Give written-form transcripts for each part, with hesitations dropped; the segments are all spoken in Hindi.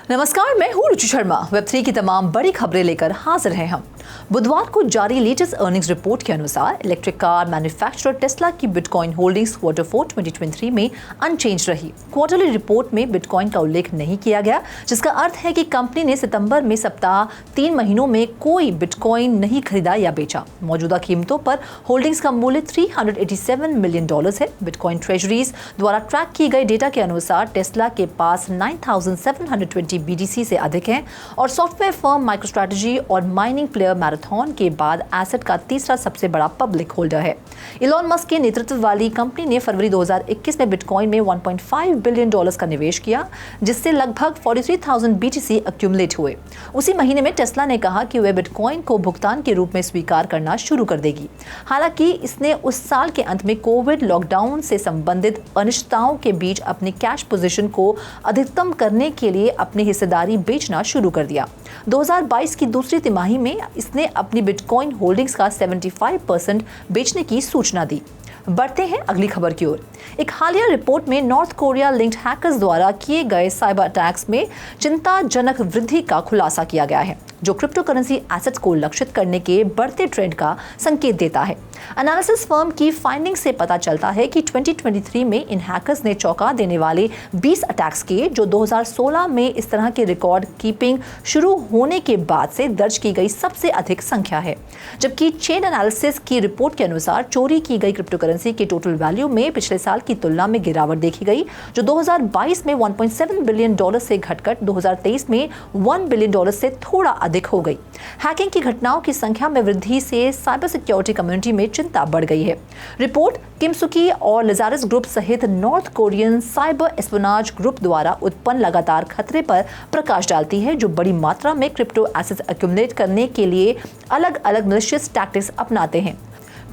नमस्कार, मैं हूं रुचि शर्मा। वेब3 की तमाम बड़ी खबरें लेकर हाजिर हैं हम। बुधवार को जारी लेटेस्ट अर्निंग्स रिपोर्ट के अनुसार इलेक्ट्रिक कार मैन्युफैक्चरर टेस्ला की बिटकॉइन होल्डिंग्स Q4 2023 में अनचेंज रही। क्वार्टरली रिपोर्ट में बिटकॉइन का उल्लेख नहीं किया गया, जिसका अर्थ है कि कंपनी ने सितंबर में सप्ताह 3 महीनों में कोई बिटकॉइन नहीं खरीदा या बेचा। मौजूदा कीमतों पर होल्डिंग्स का मूल्य $387 मिलियन है। बिटकॉइन ट्रेजरीज द्वारा ट्रैक की गई डेटा के अनुसार टेस्ला के पास 9,720 BTC से अधिक हैं और सॉफ्टवेयर फर्म माइक्रोस्ट्रैटेजी और माइनिंग प्लेयर मैराथन के बाद एसेट का तीसरा सबसे बड़ा पब्लिक होल्डर है। इलॉन मस्क के नेतृत्व वाली कंपनी ने फरवरी 2021 में बिटकॉइन में $1.5 बिलियन का निवेश किया, जिससे लगभग 43,000 BTC एक्यूमुलेट हुए। उसी महीने में टेस्ला ने कहा कि वह बिटकॉइन को भुगतान के रूप में स्वीकार करना शुरू कर देगी। हालांकि इसने उस साल के अंत में कोविड लॉकडाउन से संबंधित अनिश्चितताओं के बीच अपनी कैश पोजीशन को अधिकतम करने के लिए अपनी हिस्सेदारी बेचना शुरू कर दिया। 2022 की दूसरी तिमाही में इसने अपनी बिटकॉइन होल्डिंग्स का 75% बेचने की सूचना दी। बढ़ते हैं अगली खबर की ओर। एक हालिया रिपोर्ट में नॉर्थ कोरिया लिंक्ड हैकर्स द्वारा किए गए साइबर अटैक्स में चिंताजनक वृद्धि का खुलासा किया गया है, जो क्रिप्टो करेंसी एसेट्स को लक्षित करने के बढ़ते ट्रेंड का संकेत देता है। एनालिसिस फर्म की फाइंडिंग से पता चलता है कि 2023 में इन हैकर्स ने चौंका देने वाले 20 अटैक्स किए, जो 2016 में इस तरह के रिकॉर्ड कीपिंग शुरू होने के बाद से दर्ज की गई सबसे अधिक संख्या है। जबकि चेन एनालिसिस की रिपोर्ट के अनुसार चोरी की गई क्रिप्टो करेंसी के टोटल वैल्यू में पिछले साल की तुलना में गिरावट देखी गई, जो 2022 में $1.7 बिलियन से घटकर 2023 में $1 बिलियन से थोड़ा अधिक हो गई। हैकिंग की घटनाओं की संख्या में वृद्धि से साइबर सिक्योरिटी कम्युनिटी में चिंता बढ़ गई है। रिपोर्ट किमसुकी और लजारस ग्रुप सहित north Korean cyber espionage group द्वारा उत्पन्न लगातार खतरे पर प्रकाश डालती है, जो बड़ी मात्रा में क्रिप्टो एसेट्स एक्यूमुलेट करने के लिए अलग अलग मैलिशियस टैक्टिक्स अपनाते हैं।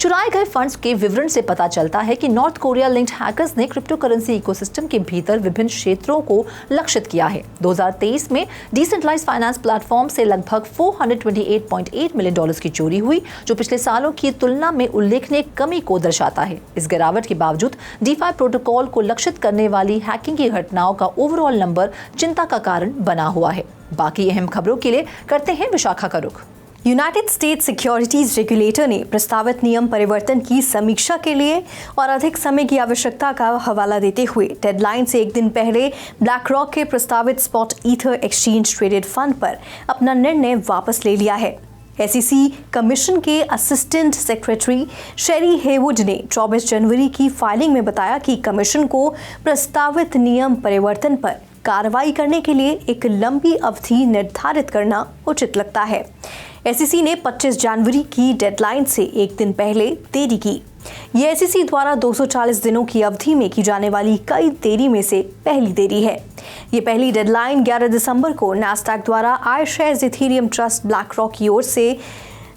चुराए गए फंड्स के विवरण से पता चलता है कि नॉर्थ कोरिया लिंक्ड हैकर्स ने क्रिप्टो करेंसी इकोसिस्टम के भीतर विभिन्न क्षेत्रों को लक्षित किया है। 2023 में डिसेंट्रलाइज्ड फाइनेंस प्लेटफॉर्म से लगभग $428.8 मिलियन की चोरी हुई, जो पिछले सालों की तुलना में उल्लेखनीय कमी को दर्शाता है। इस गिरावट के बावजूद DeFi प्रोटोकॉल को लक्षित करने वाली हैकिंग की घटनाओं का ओवरऑल नंबर चिंता का कारण बना हुआ है। बाकी अहम खबरों के लिए करते हैं विशाखा का रुख। यूनाइटेड स्टेट्स सिक्योरिटीज रेगुलेटर ने प्रस्तावित नियम परिवर्तन की समीक्षा के लिए और अधिक समय की आवश्यकता का हवाला देते हुए डेडलाइन से एक दिन पहले ब्लैक रॉक के प्रस्तावित spot ether exchange traded fund पर अपना निर्णय वापस ले लिया है। SEC कमीशन के असिस्टेंट सेक्रेटरी शेरी हेवुड ने 24 जनवरी की फाइलिंग में बताया कि कमीशन को प्रस्तावित नियम परिवर्तन पर कार्रवाई करने के लिए एक लंबी अवधि निर्धारित करना उचित लगता है। SEC ने 25 जनवरी की डेडलाइन से एक दिन पहले देरी की। ये SEC द्वारा 240 दिनों की अवधि में की जाने वाली कई देरी में से पहली देरी है। ये पहली डेडलाइन 11 दिसंबर को नैस्डैक द्वारा iShares Ethereum trust black rock की ओर से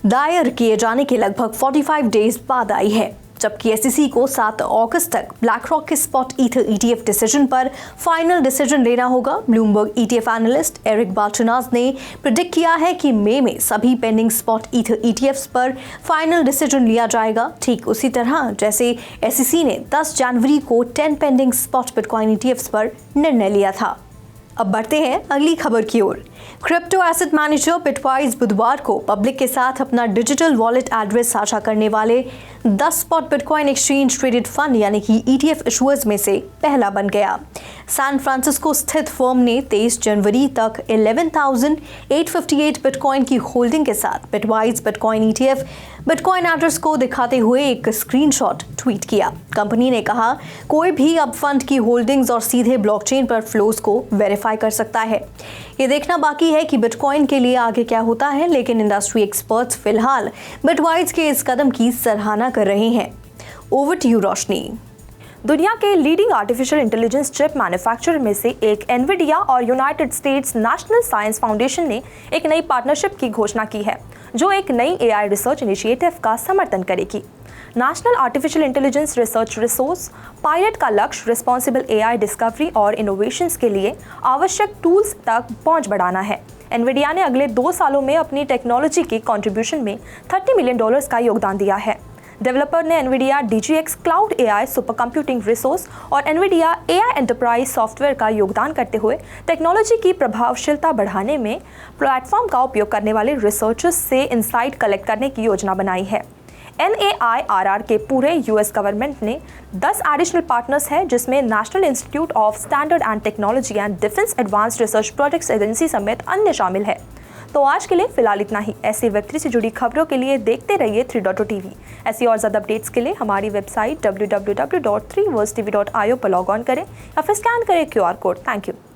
दायर किए जाने के लगभग 45 डेज बाद आई है, जबकि SEC को 7 अगस्त तक ब्लैक रॉक के स्पॉट ईथर ETF डिसीजन पर फाइनल डिसीजन लेना होगा। ब्लूमबर्ग ETF एनालिस्ट एरिक बाल्टनाज ने प्रेडिक्ट किया है कि मई में सभी पेंडिंग स्पॉट ईथर ETFs पर फाइनल डिसीजन लिया जाएगा, ठीक उसी तरह जैसे SEC ने 10 जनवरी को 10 पेंडिंग स्पॉट बिटकॉइन ETFs पर निर्णय लिया था। अब बढ़ते हैं अगली खबर की ओर। क्रिप्टो एसेट मैनेजर बिटवाइज बुधवार को पब्लिक के साथ अपना डिजिटल वॉलेट एड्रेस साझा करने वाले 10 spot bitcoin exchange traded fund यानी कि ETF इशुअर्स में से पहला बन गया। सैन फ्रांसिस्को स्थित फर्म ने 23 जनवरी तक 11,858 बिटकॉइन की होल्डिंग के साथ bitwise bitcoin ETF bitcoin address को दिखाते हुए एक स्क्रीनशॉट ट्वीट किया। कंपनी ने कहा, कोई भी अब फंड की होल्डिंग्स और सीधे ब्लॉकचेन पर फ्लोज को वेरीफाई कर सकता है। ये देखना बाकी है कि बिटकॉइन के लिए आगे क्या होता है, लेकिन इंडस्ट्री एक्सपर्ट्स फिलहाल बिटवाइज के इस कदम की सराहना कर रहे हैं। ओवर टू यू रोशनी। दुनिया के leading artificial intelligence chip manufacturer में से एक एनवीडिया और United states national science foundation ने एक नई पार्टनरशिप की घोषणा की है, जो एक नई AI रिसर्च इनिशिएटिव का समर्थन करेगी। National artificial intelligence research resource pilot का लक्ष्य रिस्पॉन्सिबल AI डिस्कवरी और इनोवेशंस के लिए आवश्यक टूल्स तक पहुंच बढ़ाना है। एनवीडिया ने अगले 2 सालों में अपनी टेक्नोलॉजी की कंट्रीब्यूशन में $30 मिलियन का योगदान दिया है। डेवलपर ने Nvidia DGX cloud AI super computing resource और एनवीडिया AI एंटरप्राइज सॉफ्टवेयर का योगदान करते हुए टेक्नोलॉजी की प्रभावशीलता बढ़ाने में प्लेटफॉर्म का उपयोग करने वाले रिसर्चर्स से इनसाइट कलेक्ट करने की योजना बनाई है। NAIRR के पूरे US गवर्नमेंट ने 10 एडिशनल पार्टनर्स हैं, जिसमें national institute of standard and technology and defence advanced research projects agency समेत अन्य शामिल है। तो आज के लिए फिलहाल इतना ही। ऐसी Web3 से जुड़ी खबरों के लिए देखते रहिए 3.0 ऐसी और ज़्यादा अपडेट्स के लिए हमारी वेबसाइट www.3versetv.io पर लॉग ऑन करें या फिर स्कैन करें QR कोड। Thank you.